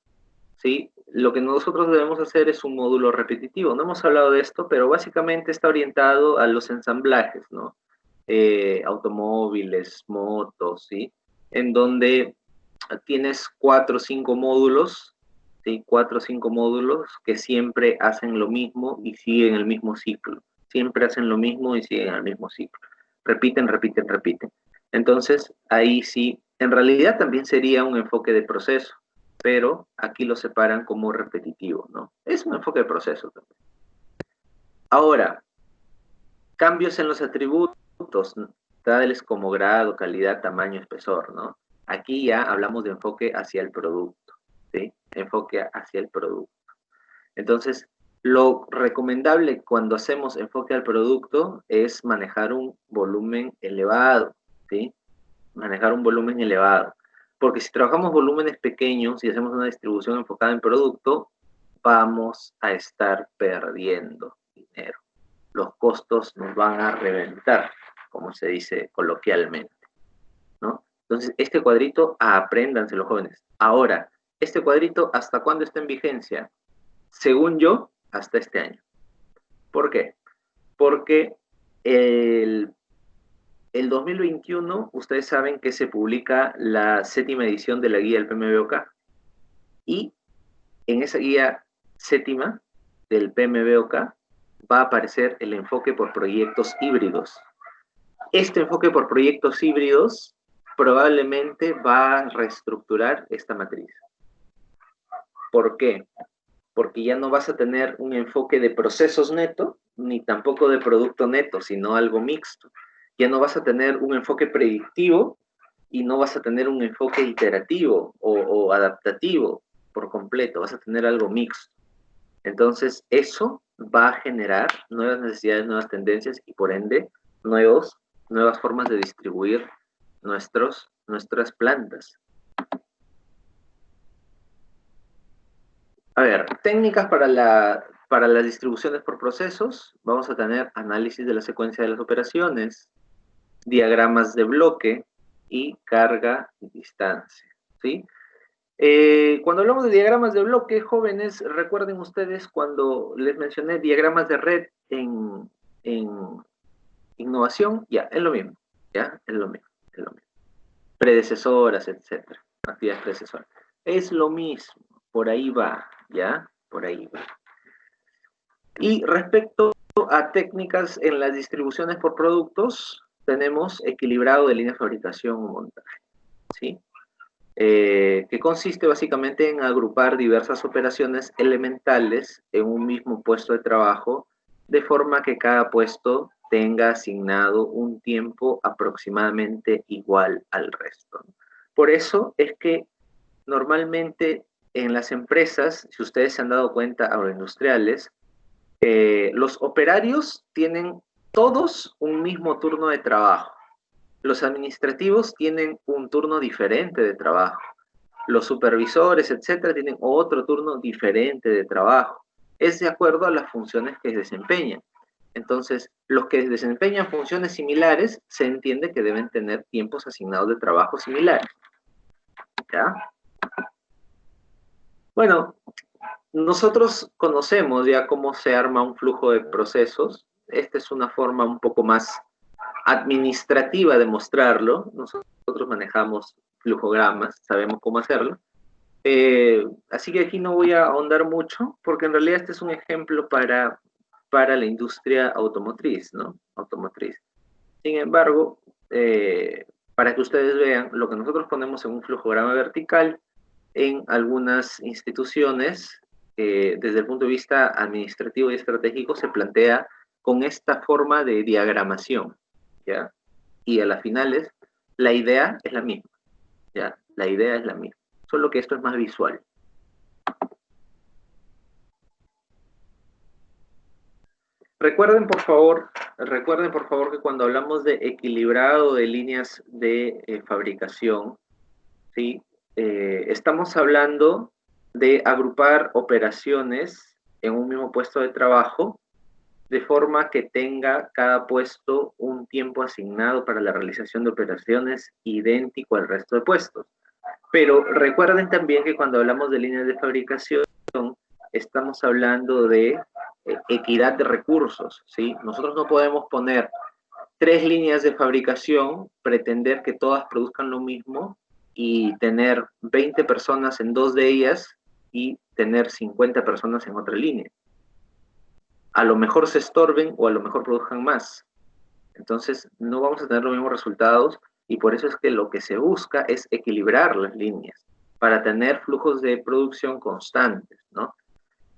¿sí? Lo que nosotros debemos hacer es un módulo repetitivo. No hemos hablado de esto, pero básicamente está orientado a los ensamblajes, ¿no? Automóviles, motos, ¿sí? En donde tienes 4 o 5 módulos, ¿sí? 4 o 5 módulos que siempre hacen lo mismo y siguen el mismo ciclo. Siempre hacen lo mismo y siguen el mismo ciclo. Repiten. Entonces, ahí sí, en realidad también sería un enfoque de proceso, pero aquí lo separan como repetitivo, ¿no? Es un enfoque de proceso también. Ahora, cambios en los atributos, tales como grado, calidad, tamaño, espesor, ¿no? Aquí ya hablamos de enfoque hacia el producto, ¿sí? Enfoque hacia el producto. Entonces, lo recomendable cuando hacemos enfoque al producto es manejar un volumen elevado, ¿sí? Manejar un volumen elevado. Porque si trabajamos volúmenes pequeños y hacemos una distribución enfocada en producto, vamos a estar perdiendo dinero. Los costos nos van a reventar, como se dice coloquialmente, ¿no? Entonces, este cuadrito, apréndanse los jóvenes. Ahora, este cuadrito, ¿hasta cuándo está en vigencia? Según yo, hasta este año. ¿Por qué? Porque el 2021, ustedes saben que se publica la 7ª edición de la guía del PMBOK, y en esa guía 7ª del PMBOK va a aparecer el enfoque por proyectos híbridos. Este enfoque por proyectos híbridos probablemente va a reestructurar esta matriz. ¿Por qué? Porque ya no vas a tener un enfoque de procesos neto, ni tampoco de producto neto, sino algo mixto. Ya no vas a tener un enfoque predictivo y no vas a tener un enfoque iterativo o adaptativo por completo, vas a tener algo mixto. Entonces, eso va a generar nuevas necesidades, nuevas tendencias y por ende, nuevas formas de distribuir nuestras plantas. A ver, técnicas para las distribuciones por procesos. Vamos a tener análisis de la secuencia de las operaciones, diagramas de bloque y carga y distancia, ¿sí? Cuando hablamos de diagramas de bloque, jóvenes, recuerden ustedes cuando les mencioné diagramas de red en innovación, ya, es lo mismo, ya, es lo mismo. Predecesoras, etcétera, actividades predecesoras. Es lo mismo, por ahí va, ¿ya? Por ahí va. Y respecto a técnicas en las distribuciones por productos, tenemos equilibrado de línea de fabricación o montaje, ¿sí? Que consiste básicamente en agrupar diversas operaciones elementales en un mismo puesto de trabajo, de forma que cada puesto tenga asignado un tiempo aproximadamente igual al resto. Por eso es que normalmente en las empresas, si ustedes se han dado cuenta, agroindustriales, los operarios tienen todos un mismo turno de trabajo. Los administrativos tienen un turno diferente de trabajo. Los supervisores, etcétera, tienen otro turno diferente de trabajo. Es de acuerdo a las funciones que desempeñan. Entonces, los que desempeñan funciones similares, se entiende que deben tener tiempos asignados de trabajo similares. ¿Ya? Bueno, nosotros conocemos ya cómo se arma un flujo de procesos. Esta es una forma un poco más administrativa de mostrarlo. Nosotros manejamos flujogramas, sabemos cómo hacerlo. Así que aquí no voy a ahondar mucho, porque en realidad este es un ejemplo para la industria automotriz, ¿no? Automotriz. Sin embargo, para que ustedes vean, lo que nosotros ponemos en un flujograma vertical, en algunas instituciones, desde el punto de vista administrativo y estratégico, se plantea con esta forma de diagramación, ¿ya? Y a las finales, la idea es la misma, ¿ya? La idea es la misma, solo que esto es más visual. Recuerden por favor que cuando hablamos de equilibrado de líneas de fabricación, ¿sí? Estamos hablando de agrupar operaciones en un mismo puesto de trabajo, de forma que tenga cada puesto un tiempo asignado para la realización de operaciones idéntico al resto de puestos. Pero recuerden también que cuando hablamos de líneas de fabricación, estamos hablando de equidad de recursos, ¿sí? Nosotros no podemos poner 3 líneas de fabricación, pretender que todas produzcan lo mismo y tener 20 personas en 2 de ellas y tener 50 personas en otra línea. A lo mejor se estorben o a lo mejor produzcan más. Entonces, no vamos a tener los mismos resultados y por eso es que lo que se busca es equilibrar las líneas para tener flujos de producción constantes, ¿no?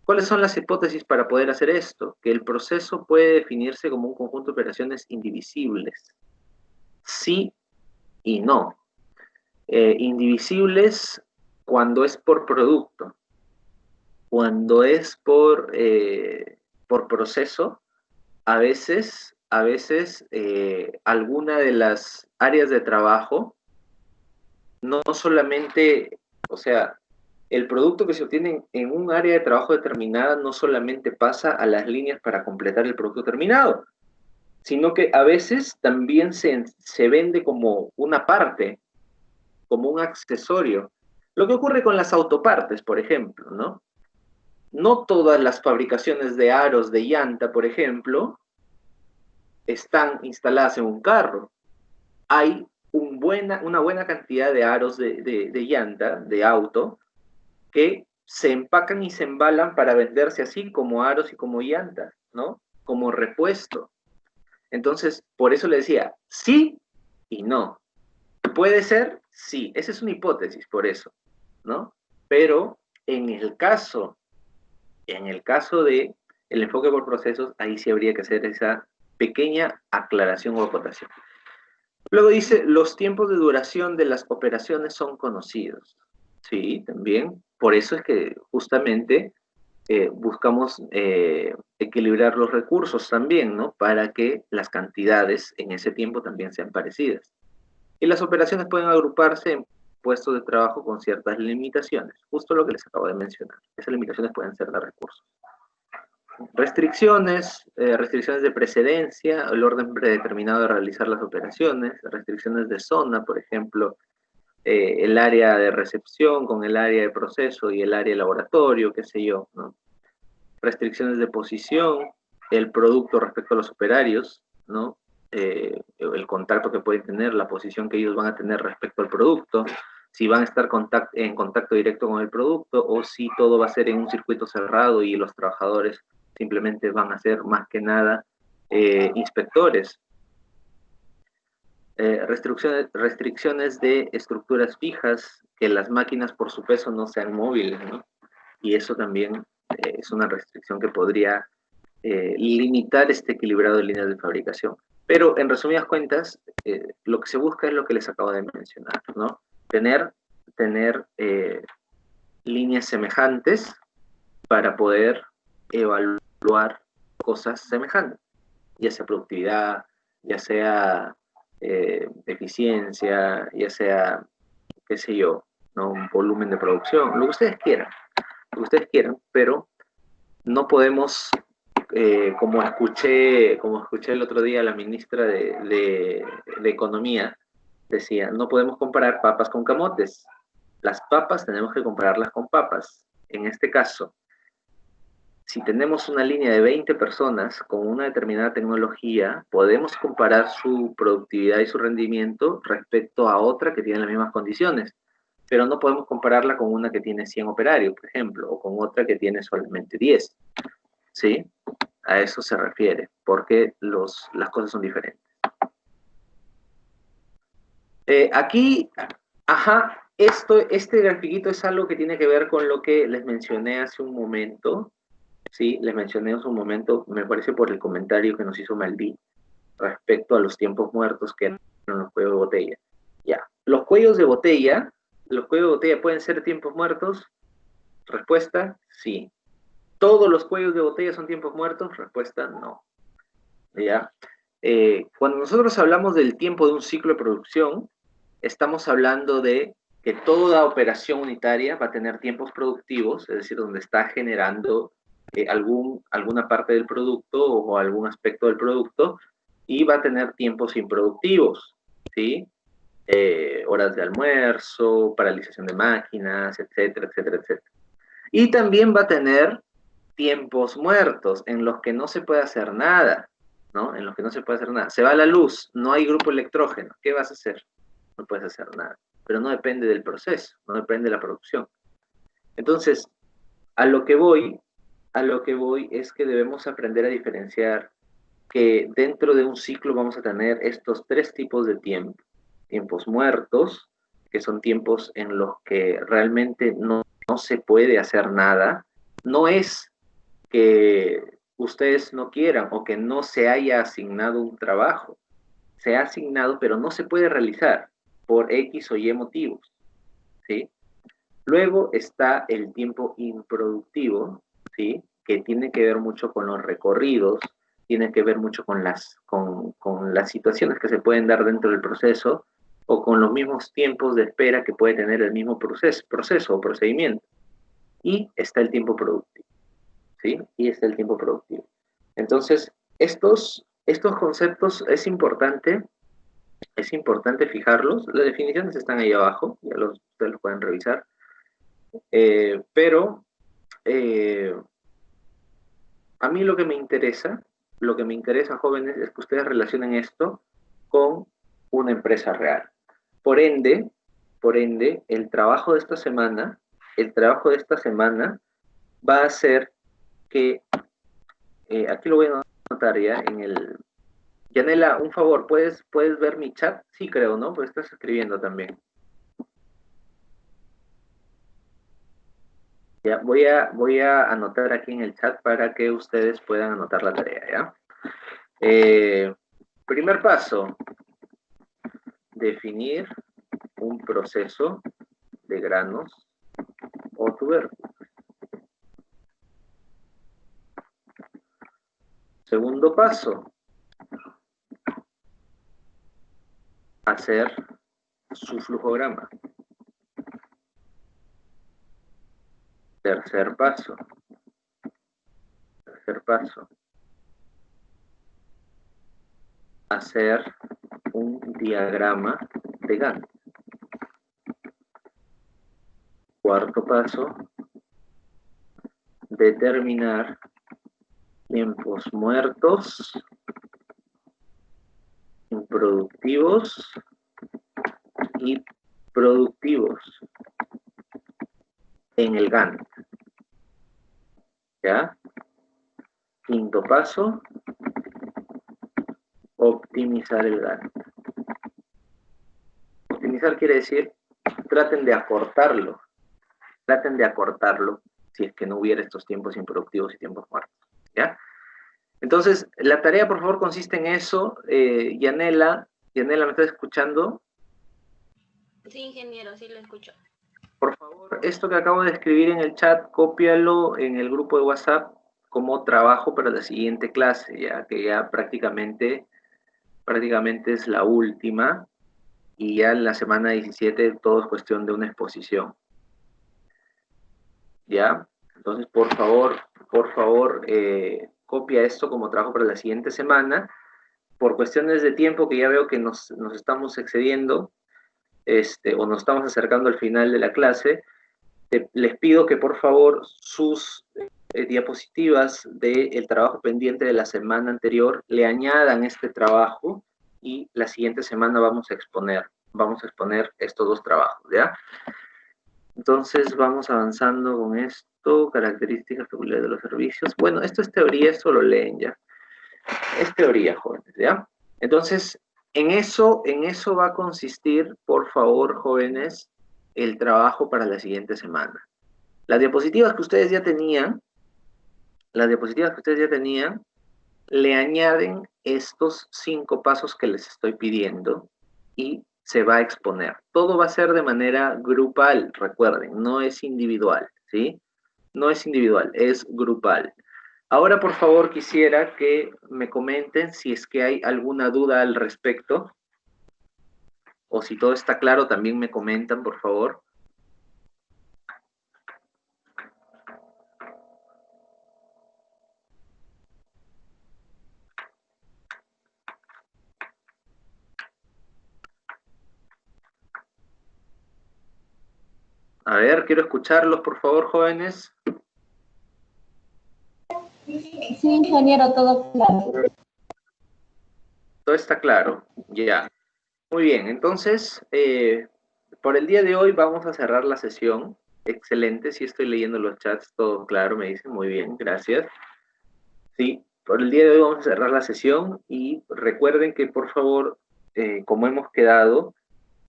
¿Cuáles son las hipótesis para poder hacer esto? Que el proceso puede definirse como un conjunto de operaciones indivisibles. Sí y no. Indivisibles cuando es por producto. Cuando es por proceso, a veces alguna de las áreas de trabajo no solamente, o sea, el producto que se obtiene en un área de trabajo determinada no solamente pasa a las líneas para completar el producto terminado, sino que a veces también se vende como una parte, como un accesorio. Lo que ocurre con las autopartes, por ejemplo, ¿no? No todas las fabricaciones de aros de llanta, por ejemplo, están instaladas en un carro. Hay una buena cantidad de aros de llanta, de auto, que se empacan y se embalan para venderse así como aros y como llantas, ¿no? Como repuesto. Entonces, por eso le decía, sí y no. ¿Puede ser? Sí, esa es una hipótesis, por eso, ¿no? Pero en el caso de el enfoque por procesos, ahí sí habría que hacer esa pequeña aclaración o acotación. Luego dice, los tiempos de duración de las operaciones son conocidos. Sí, también. Por eso es que justamente buscamos equilibrar los recursos también, ¿no? Para que las cantidades en ese tiempo también sean parecidas. Y las operaciones pueden agruparse en puestos de trabajo con ciertas limitaciones, justo lo que les acabo de mencionar. Esas limitaciones pueden ser de recursos. Restricciones de precedencia, el orden predeterminado de realizar las operaciones, restricciones de zona, por ejemplo, el área de recepción con el área de proceso y el área de laboratorio, qué sé yo, ¿no? Restricciones de posición, el producto respecto a los operarios, ¿no? El contacto que pueden tener, la posición que ellos van a tener respecto al producto, si van a estar en contacto directo con el producto o si todo va a ser en un circuito cerrado y los trabajadores simplemente van a ser más que nada inspectores. Restricciones de estructuras fijas, que las máquinas por su peso no sean móviles, ¿no? Y eso también es una restricción que podría limitar este equilibrado de líneas de fabricación. Pero en resumidas cuentas, lo que se busca es lo que les acabo de mencionar, ¿no? Tener líneas semejantes para poder evaluar cosas semejantes, ya sea productividad, ya sea eficiencia, ya sea, qué sé yo, ¿no? Un volumen de producción, lo que ustedes quieran, pero no podemos, como escuché el otro día a la ministra de Economía, decía, no podemos comparar papas con camotes. Las papas tenemos que compararlas con papas. En este caso, si tenemos una línea de 20 personas con una determinada tecnología, podemos comparar su productividad y su rendimiento respecto a otra que tiene las mismas condiciones, pero no podemos compararla con una que tiene 100 operarios, por ejemplo, o con otra que tiene solamente 10. ¿Sí? A eso se refiere, porque las cosas son diferentes. Aquí, ajá, este grafiquito es algo que tiene que ver con lo que les mencioné hace un momento, ¿sí? Les mencioné hace un momento, me parece por el comentario que nos hizo Malví, respecto a los tiempos muertos que eran los cuellos de botella. Ya, los cuellos de botella pueden ser tiempos muertos. Respuesta, sí. ¿Todos los cuellos de botella son tiempos muertos? Respuesta, no. ¿Ya? Cuando nosotros hablamos del tiempo de un ciclo de producción, estamos hablando de que toda operación unitaria va a tener tiempos productivos, es decir, donde está generando alguna parte del producto o algún aspecto del producto, y va a tener tiempos improductivos, ¿sí? Horas de almuerzo, paralización de máquinas, etcétera, etcétera, etcétera. Y también va a tener tiempos muertos en los que no se puede hacer nada, ¿no? En los que no se puede hacer nada. Se va la luz, no hay grupo electrógeno. ¿Qué vas a hacer? No puedes hacer nada. Pero no depende del proceso, no depende de la producción. Entonces, a lo que voy es que debemos aprender a diferenciar que dentro de un ciclo vamos a tener estos tres tipos de tiempo. Tiempos muertos, que son tiempos en los que realmente no se puede hacer nada. No es que ustedes no quieran o que no se haya asignado un trabajo. Se ha asignado, pero no se puede realizar por X o Y motivos, ¿sí? Luego está el tiempo improductivo, ¿sí? Que tiene que ver mucho con los recorridos, tiene que ver mucho con las situaciones que se pueden dar dentro del proceso, o con los mismos tiempos de espera que puede tener el mismo proceso o procedimiento. Y está el tiempo productivo, ¿sí? Y está el tiempo productivo. Entonces, estos conceptos es importante fijarlos. Las definiciones están ahí abajo, ya ustedes los pueden revisar. Pero a mí lo que me interesa, jóvenes, es que ustedes relacionen esto con una empresa real. Por ende, el trabajo de esta semana va a ser que, aquí lo voy a anotar ya en el... Yanela, un favor, ¿puedes ver mi chat? Sí, creo, ¿no? Pues estás escribiendo también. Ya, voy a anotar aquí en el chat para que ustedes puedan anotar la tarea, ¿ya? Primer paso, definir un proceso de granos o tubérculos. Segundo paso, hacer su flujograma. Tercer paso, hacer un diagrama de Gantt. Cuarto paso, determinar tiempos muertos, improductivos y productivos en el Gantt. ¿Ya? Quinto paso, optimizar el Gantt. Optimizar quiere decir, traten de acortarlo si es que no hubiera estos tiempos improductivos y tiempos muertos. ¿Ya? Entonces, la tarea, por favor, consiste en eso. Yanela, ¿me estás escuchando? Sí, ingeniero, sí lo escucho. Por favor, esto que acabo de escribir en el chat, cópialo en el grupo de WhatsApp como trabajo para la siguiente clase, ya que ya prácticamente es la última, y ya en la semana 17 todo es cuestión de una exposición. ¿Ya? Entonces, por favor, copia esto como trabajo para la siguiente semana. Por cuestiones de tiempo, que ya veo que nos estamos excediendo, o nos estamos acercando al final de la clase, les pido que por favor sus diapositivas del trabajo pendiente de la semana anterior le añadan este trabajo, y la siguiente semana vamos a exponer estos dos trabajos, ¿ya? Entonces vamos avanzando con esto, características peculiares de los servicios. Bueno, esto es teoría, esto lo leen ya. Es teoría, jóvenes, ¿ya? Entonces, en eso va a consistir, por favor, jóvenes, el trabajo para la siguiente semana. Las diapositivas que ustedes ya tenían, le añaden estos 5 pasos que les estoy pidiendo y se va a exponer. Todo va a ser de manera grupal, recuerden, no es individual, ¿sí? No es individual, es grupal. Ahora, por favor, quisiera que me comenten si es que hay alguna duda al respecto, o si todo está claro, también me comentan, por favor. A ver, quiero escucharlos, por favor, jóvenes. Sí, ingeniero, todo claro. Todo está claro, ya. Muy bien, entonces, por el día de hoy vamos a cerrar la sesión. Excelente, sí estoy leyendo los chats, todo claro, me dicen, muy bien, gracias. Sí, por el día de hoy vamos a cerrar la sesión, y recuerden que, por favor, como hemos quedado,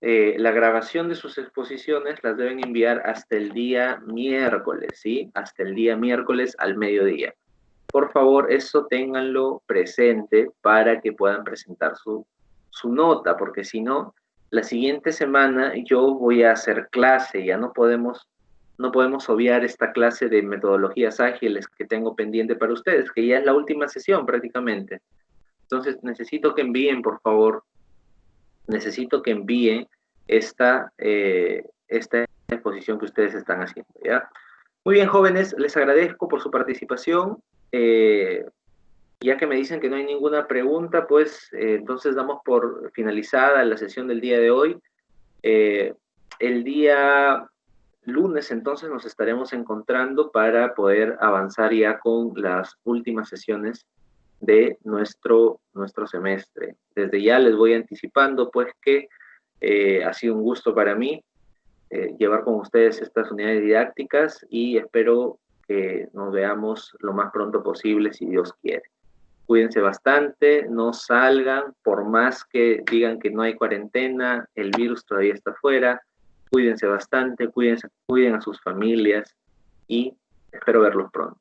la grabación de sus exposiciones las deben enviar hasta el día miércoles, ¿sí? Hasta el día miércoles al mediodía. Por favor, eso ténganlo presente para que puedan presentar su nota, porque si no, la siguiente semana yo voy a hacer clase, ya no podemos obviar esta clase de metodologías ágiles que tengo pendiente para ustedes, que ya es la última sesión prácticamente. Entonces necesito que envíen, por favor, necesito que envíen esta exposición que ustedes están haciendo, ¿ya? Muy bien, jóvenes, les agradezco por su participación. Ya que me dicen que no hay ninguna pregunta, pues entonces damos por finalizada la sesión del día de hoy. El día lunes entonces nos estaremos encontrando para poder avanzar ya con las últimas sesiones de nuestro semestre. Desde ya les voy anticipando pues que ha sido un gusto para mí llevar con ustedes estas unidades didácticas y espero que nos veamos lo más pronto posible si Dios quiere. Cuídense bastante, no salgan, por más que digan que no hay cuarentena, el virus todavía está afuera. Cuídense bastante, cuiden a sus familias y espero verlos pronto.